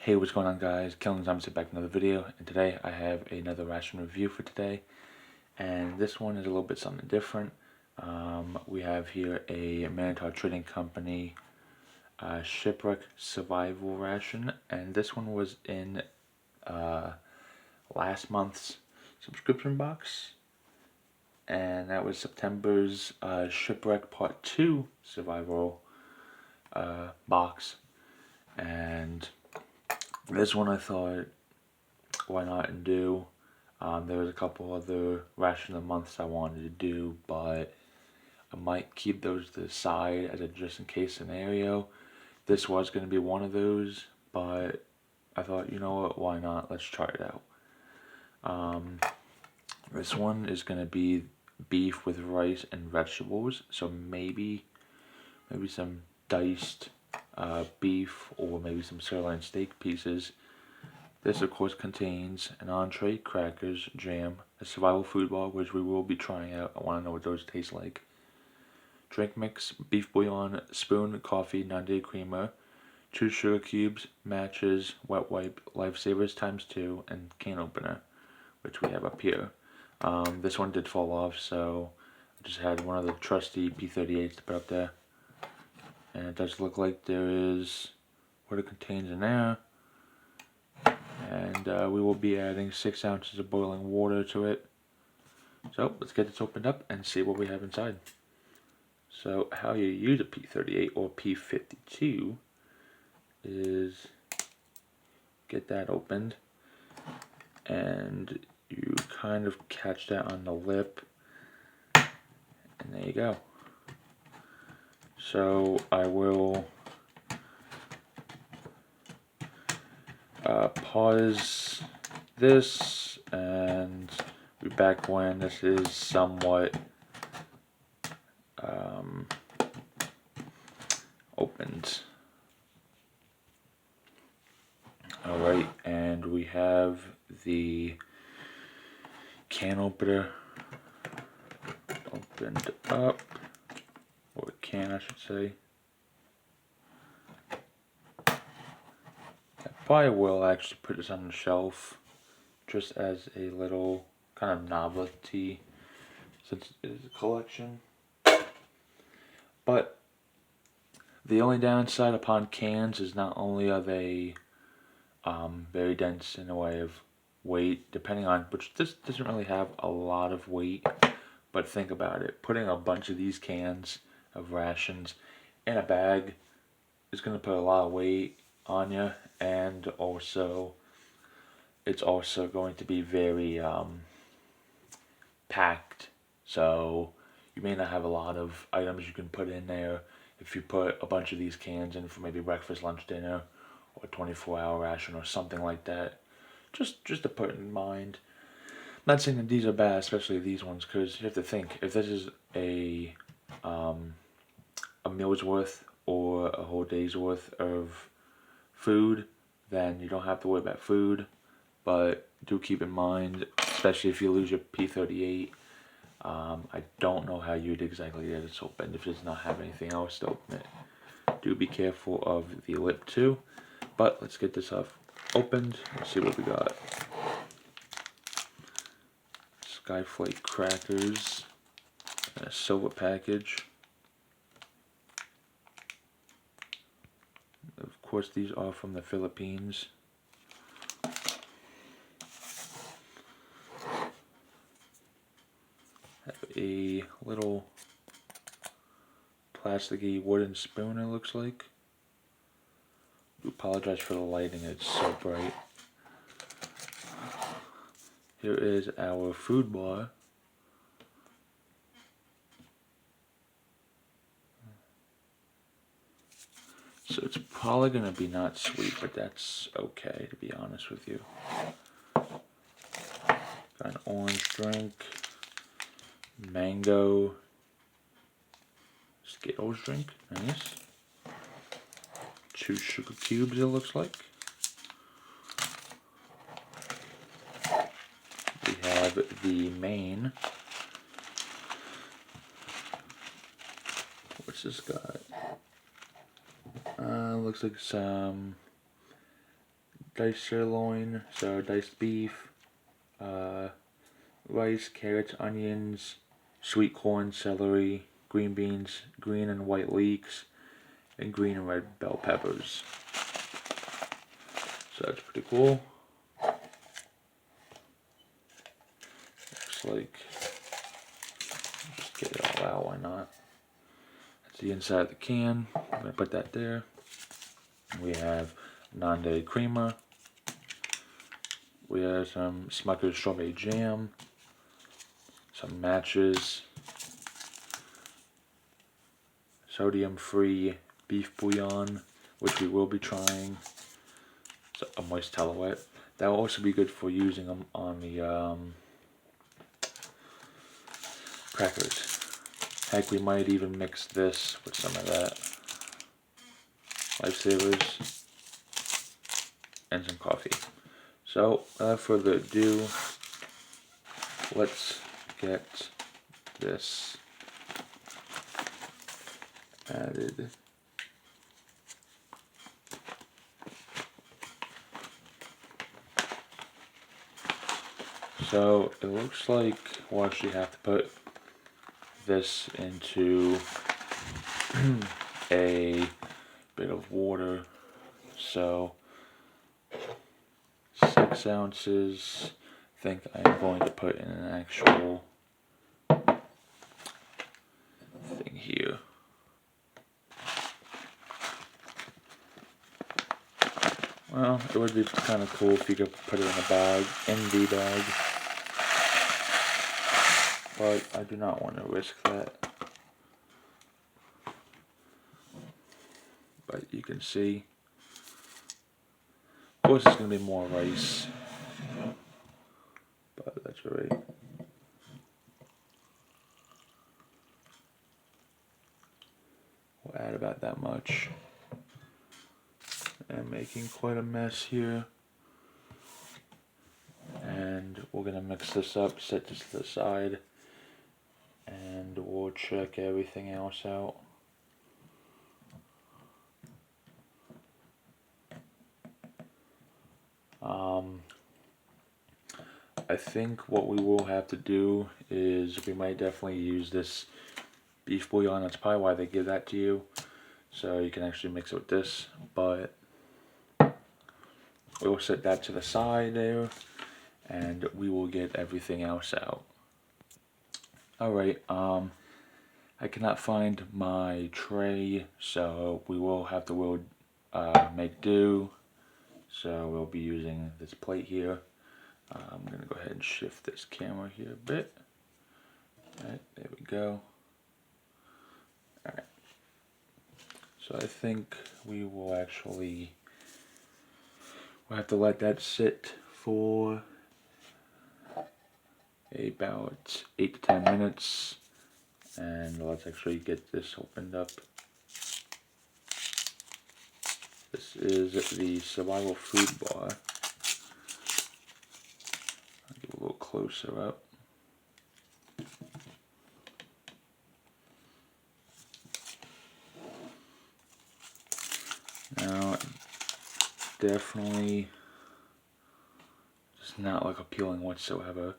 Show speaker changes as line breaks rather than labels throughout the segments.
Hey, what's going on, guys? Killing Time to back another video, and today I have another ration review for today, and this one is a little bit something different. We have here a Minotaur Trading Company Shipwreck Survival Ration, and this one was in last month's subscription box, and that was September's Shipwreck Part 2 Survival box, and this one I thought, why not and do. There was a couple other ration of the months I wanted to do, but I might keep those to the side as a just in case scenario. This was going to be one of those, but I thought, you know what, why not? Let's try it out. This one is going to be beef with rice and vegetables, so maybe some diced beef, or maybe some sirloin steak pieces. This of course contains an entree, crackers, jam, a survival food bar, which we will be trying out. I want to know what those taste like. Drink mix, beef bouillon, spoon, coffee, 9-day creamer, 2 sugar cubes, matches, wet wipe, lifesavers ×2, and can opener, which we have up here. This one did fall off, so I just had one of the trusty P38s to put up there. And it does look like there is what it contains in there. And we will be adding 6 ounces of boiling water to it. So let's get this opened up and see what we have inside. So how you use a P38 or P52 is get that opened, and you kind of catch that on the lip, and there you go. So I will pause this and be back when this is somewhat opened. Alright, and we have the can opener opened up, or can I should say. I probably will actually put this on the shelf just as a little kind of novelty, since it is a collection. But the only downside upon cans is not only are they very dense in a way of weight, depending on, which this doesn't really have a lot of weight, but think about it, putting a bunch of these cans of rations in a bag is going to put a lot of weight on you, and also it's also going to be very packed, so you may not have a lot of items you can put in there if you put a bunch of these cans in for maybe breakfast, lunch, dinner, or 24-hour ration or something like that. Just to put in mind. I'm not saying that these are bad, especially these ones, because you have to think, if this is a meal's worth or a whole day's worth of food, then you don't have to worry about food. But do keep in mind, especially if you lose your P38, I don't know how you'd exactly get it opened if it does not have anything else to open it. Do be careful of the lip too. But let's get this off opened. Let's see what we got. Skyflake crackers in a silver package. Of course, these are from the Philippines. Have a little plasticky wooden spoon, it looks like. I apologize for the lighting, it's so bright. Here is our food bar. So it's probably going to be not sweet, but that's okay, to be honest with you. Got an orange drink, mango, Skittles drink, nice. 2 sugar cubes, it looks like. We have the main. What's this got? Looks like some diced sirloin, so diced beef, rice, carrots, onions, sweet corn, celery, green beans, green and white leeks, and green and red bell peppers. So that's pretty cool. Looks like, just get it all out, why not? That's the inside of the can. I'm gonna put that there. We have non-dairy creamer. We have some Smuckers Strawberry jam, some matches, sodium-free beef bouillon, which we will be trying. So a moist towelette. That will also be good for using them on the crackers. Heck, we might even mix this with some of that. Lifesavers and some coffee. So, without further ado, let's get this added. So it looks like we'll actually have to put this into a bit of water. So 6 ounces. I think I'm going to put in an actual thing here. Well, it would be kind of cool if you could put it in a bag, in the bag. But I do not want to risk that. But you can see, of course it's going to be more rice, but that's alright. We'll add about that much. And making quite a mess here. And we're going to mix this up, set this to the side, and we'll check everything else out. I think what we will have to do is we might definitely use this beef bouillon. That's probably why they give that to you, so you can actually mix it with this, but we'll set that to the side there and we will get everything else out. Alright, I cannot find my tray, so we will have to make do. So we'll be using this plate here. I'm going to go ahead and shift this camera here a bit. Alright, there we go. Alright. So I think we will actually, we'll have to let that sit for about 8 to 10 minutes. And let's actually get this opened up. This is the Survival Food Bar. I'll get a little closer up. Now, definitely just not like appealing whatsoever.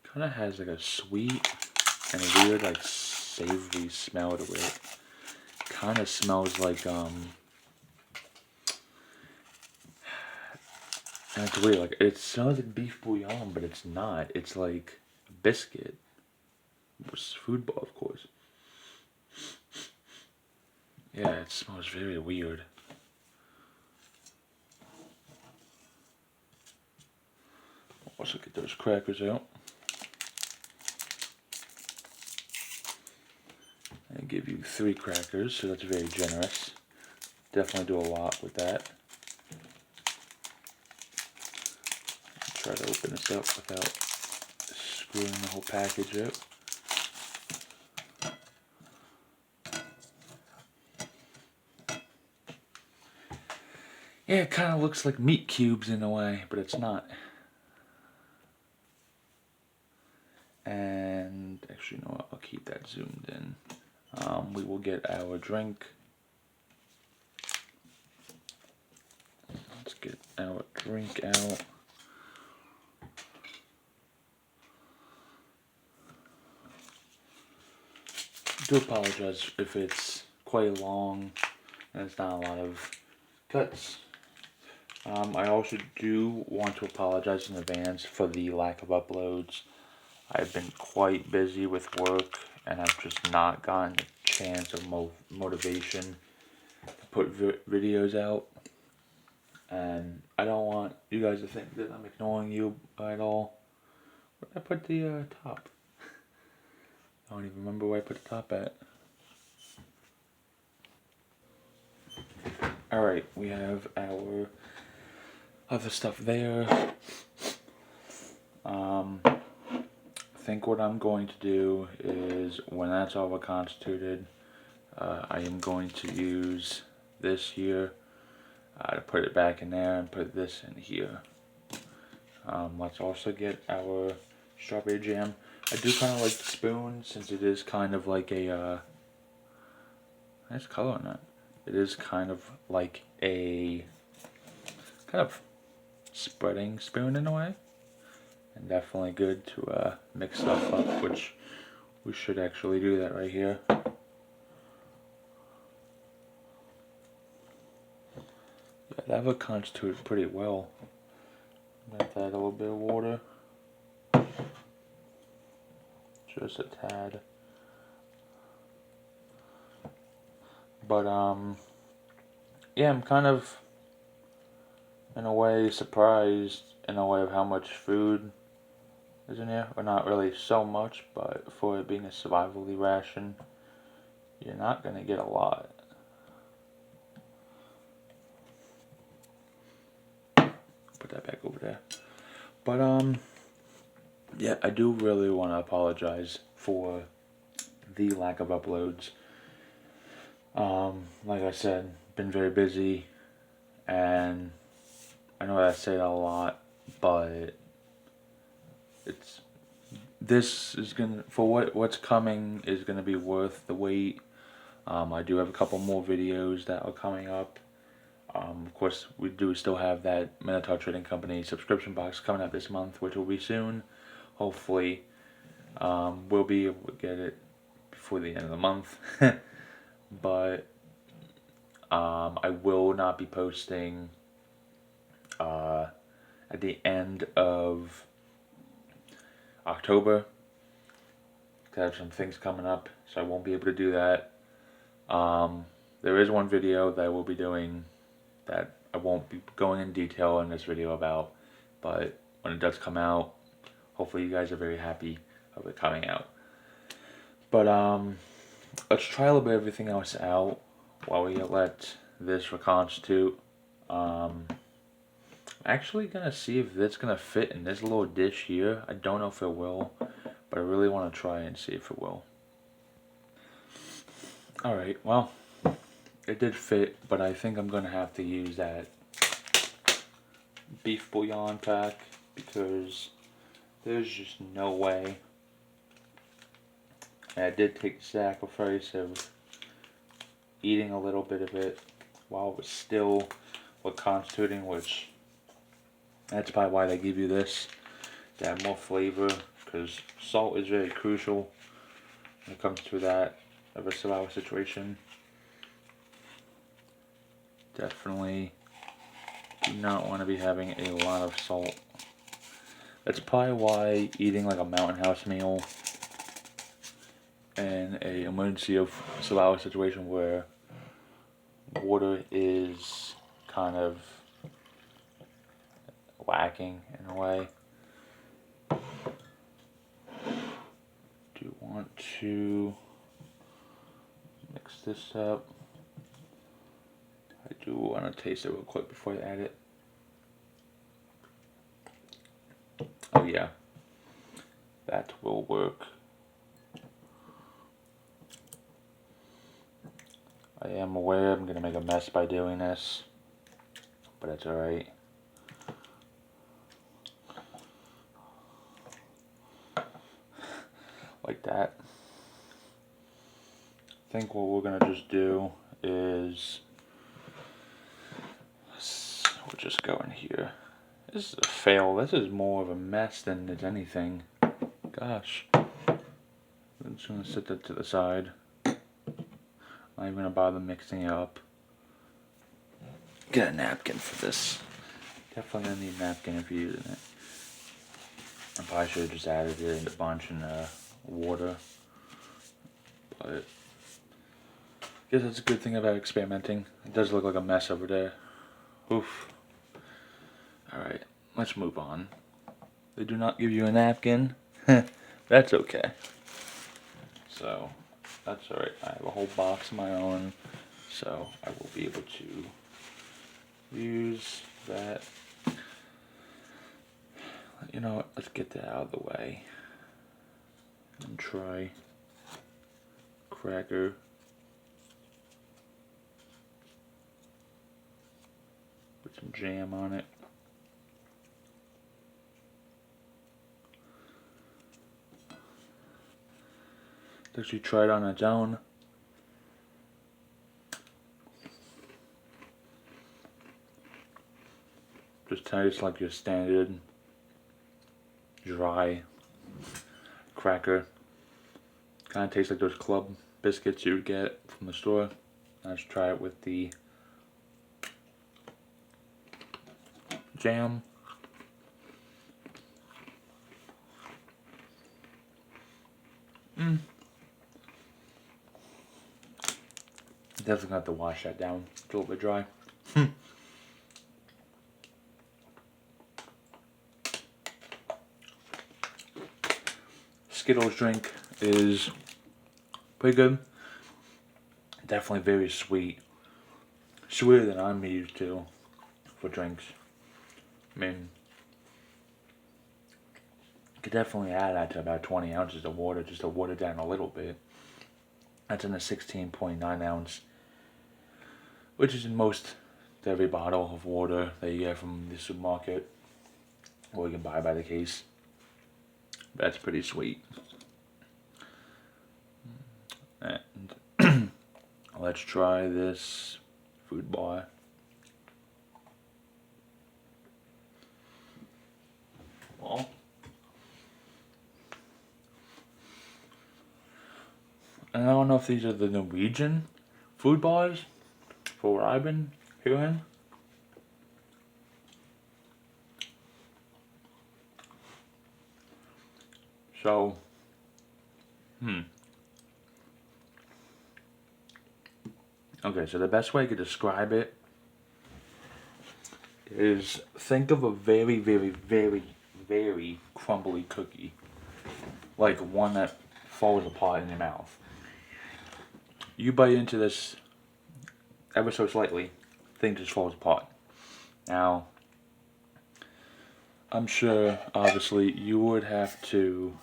Kind of has like a sweet and a weird like savory smell to it. Kind of smells like and it's weird, like it smells like beef bouillon, but it's not. It's like a biscuit. It's food bar, of course. Yeah, it smells very weird. Also get those crackers out. And give you 3 crackers, so that's very generous. Definitely do a lot with that. Try to open this up without screwing the whole package up. Yeah, it kind of looks like meat cubes in a way, but it's not. And actually, you know what? I'll keep that zoomed in. We will get our drink. our drink out. I do apologize if it's quite long and it's not a lot of cuts. I also do want to apologize in advance for the lack of uploads. I've been quite busy with work and I've just not gotten a chance or motivation to put videos out. And I don't want you guys to think that I'm ignoring you at all. Where did I put the top? I don't even remember where I put the top at. Alright, we have our other stuff there. I think what I'm going to do is, when that's all reconstituted, I am going to use this here to put it back in there and put this in here. Let's also get our strawberry jam. I do kind of like the spoon, since it is kind of like a nice color on that. It is kind of like a kind of spreading spoon in a way, and definitely good to mix stuff up, which we should actually do that right here. Yeah, that would constitute pretty well. I'm gonna add a little bit of water, just a tad. But yeah, I'm kind of, in a way, surprised in a way of how much food is in here. Or not really so much, but for it being a survivally ration, you're not gonna get a lot. Put that back over there. But yeah, I do really want to apologize for the lack of uploads. Like I said, been very busy, and I know I say that a lot, but this is gonna, for what's coming, is gonna be worth the wait. I do have a couple more videos that are coming up. Of course, we do still have that Minotaur Trading Company subscription box coming up this month, which will be soon. Hopefully, we'll be able to get it before the end of the month. But I will not be posting at the end of October. I have some things coming up, so I won't be able to do that. There is one video that I will be doing that I won't be going in detail in this video about, but when it does come out, hopefully you guys are very happy of it coming out. But let's try a little bit of everything else out while we let this reconstitute. I'm actually gonna see if it's gonna fit in this little dish here. I don't know if it will, but I really want to try and see if it will. Alright, well, it did fit, but I think I'm gonna have to use that beef bouillon pack, because there's just no way. And I did take the sacrifice of eating a little bit of it while it was still reconstituting, which that's probably why they give you this, to add more flavor, because salt is very crucial when it comes to that of a survival situation. Definitely do not want to be having a lot of salt. That's probably why eating like a mountain house meal in a emergency of survival situation where water is kind of lacking in a way. Do want to mix this up. I do want to taste it real quick before I add it. Oh yeah, that will work. I am aware I'm going to make a mess by doing this, but it's alright. Like that. I think what we're going to just do is switch just go in here. This is a fail. This is more of a mess than it's anything. Gosh. I'm just gonna set that to the side. Not even gonna bother mixing it up. Get a napkin for this. Definitely gonna need a napkin if you're using it. I probably should have just added it in a bunch in water. But I guess that's a good thing about experimenting. It does look like a mess over there. Oof. Alright, let's move on. They do not give you a napkin. That's okay. So, that's alright. I have a whole box of my own. So, I will be able to use that. You know what? Let's get that out of the way. And try cracker. Put some jam on it. Actually try it on its own. Just tastes like your standard dry cracker. Kind of tastes like those club biscuits you would get from the store. Let's try it with the jam. Definitely gonna have to wash that down. It's a little bit dry. Skittles drink is pretty good. Definitely very sweet. Sweeter than I'm used to for drinks. I mean, you could definitely add that to about 20 ounces of water just to water it down a little bit. That's in a 16.9 ounce, which is in most every bottle of water that you get from the supermarket, or you can buy by the case. That's pretty sweet. And let's try this food bar. Well, and I don't know if these are the Norwegian food bars for what I've been hearing. So, okay, so the best way I could describe it is think of a very, very, very, very crumbly cookie. Like one that falls apart in your mouth. You bite into this ever so slightly, thing just falls apart. Now, I'm sure, obviously, you would have to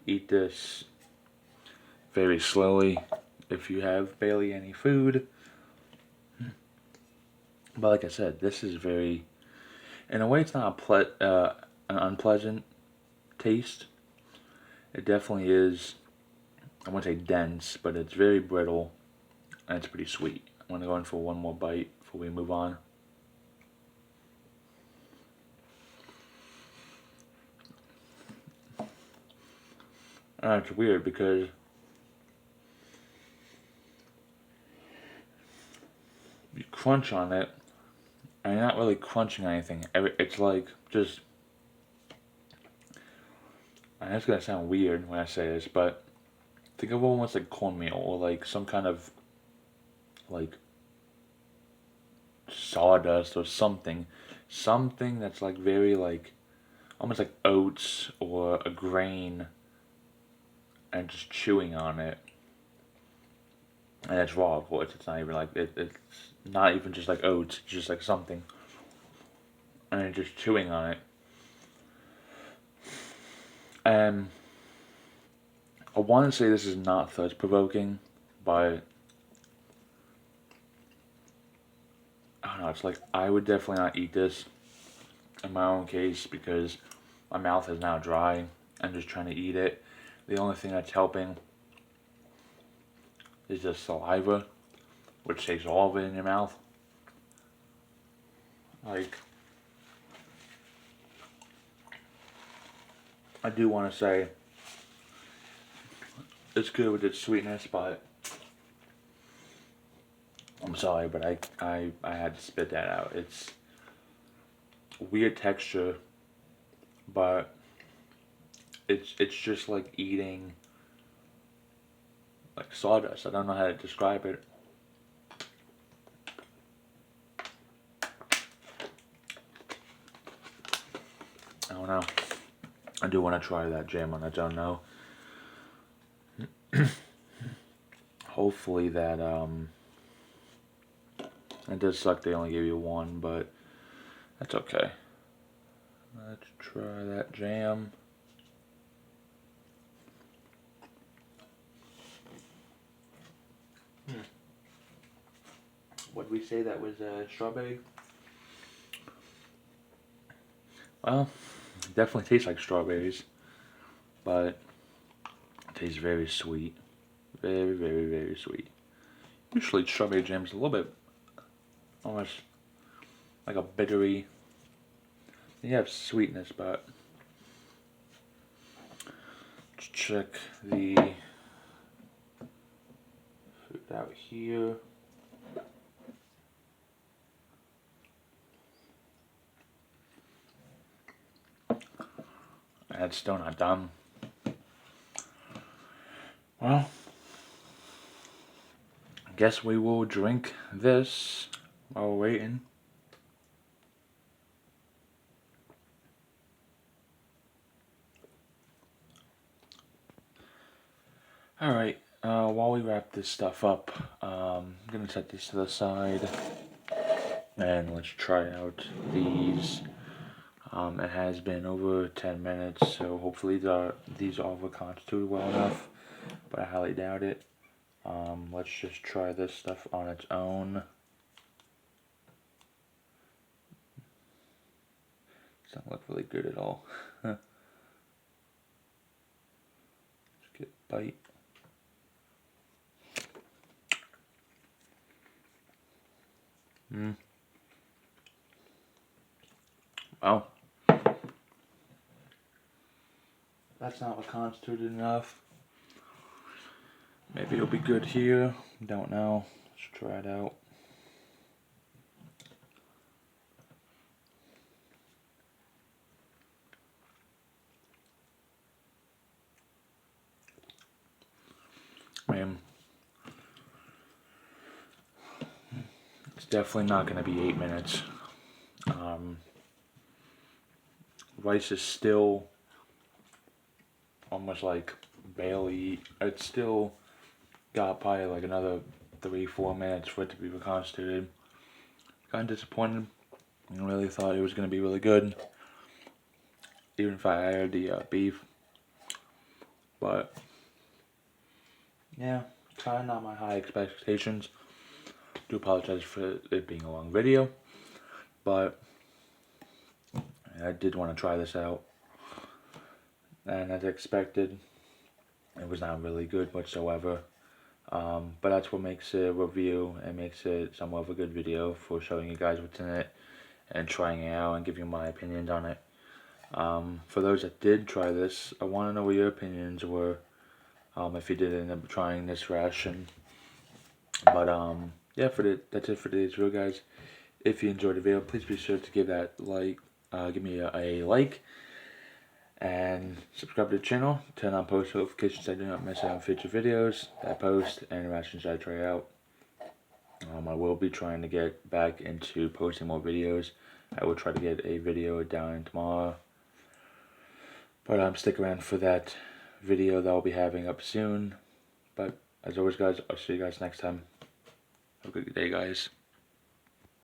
eat this very slowly if you have barely any food. But like I said, this is very, in a way it's not an unpleasant taste. It definitely is, I wouldn't say dense, but it's very brittle, and it's pretty sweet. I'm going to go in for one more bite before we move on. It's weird because you crunch on it, and you're not really crunching anything. It's like just, and it's gonna sound weird when I say this, but think of almost like cornmeal or like some kind of like sawdust or something that's like very like almost like oats or a grain, and just chewing on it. And it's raw, of course. It's not even like it's not even just like oats. It's just like something, and you're just chewing on it. And I want to say this is not thirst provoking, but I don't know. It's like I would definitely not eat this in my own case because my mouth is now dry. I'm just trying to eat it. The only thing that's helping is just saliva, which takes all of it in your mouth. Like, I do want to say it's good with its sweetness, but I'm sorry, but I had to spit that out. It's weird texture, but it's just like eating like sawdust. I don't know how to describe it. I don't know. I do want to try that jam on its own though. Hopefully that it does suck they only gave you one, but that's okay. Let's try that jam. What did we say that was strawberry? Well, it definitely tastes like strawberries, but it tastes very sweet. Very, very, very sweet. Usually strawberry jam's a little bit almost like a bittery. You have sweetness, but let's check the food out here. And it's still not done. Well, I guess we will drink this while we're waiting. Alright, while we wrap this stuff up, I'm going to set this to the side and let's try out these. It has been over 10 minutes, so hopefully these are reconstituted well enough, but I highly doubt it. Let's just try this stuff on its own. Doesn't look really good at all. Let's get a bite. Well, that's not reconstituted enough. Maybe it'll be good here. Don't know. Let's try it out. Man, it's definitely not going to be 8 minutes. Rice is still almost like barely. It's still got probably like another 3-4 minutes for it to be reconstituted. Kind of disappointed. I really thought it was going to be really good, even if I added the beef. But yeah, kind of not my high expectations. Do apologize for it being a long video, but I did want to try this out, and as expected, it was not really good whatsoever. But that's what makes a review and makes it somewhat of a good video, for showing you guys what's in it and trying it out and giving you my opinions on it. For those that did try this, I want to know what your opinions were, if you did end up trying this ration. But yeah, that's it for today's video, guys. If you enjoyed the video, please be sure to give that give me a like and subscribe to the channel. Turn on post notifications so I do not miss out on future videos that I post and rations I try out. I will be trying to get back into posting more videos. I will try to get a video down tomorrow, but stick around for that video that I'll be having up soon. But as always, guys, I'll see you guys next time. Have a good day, guys.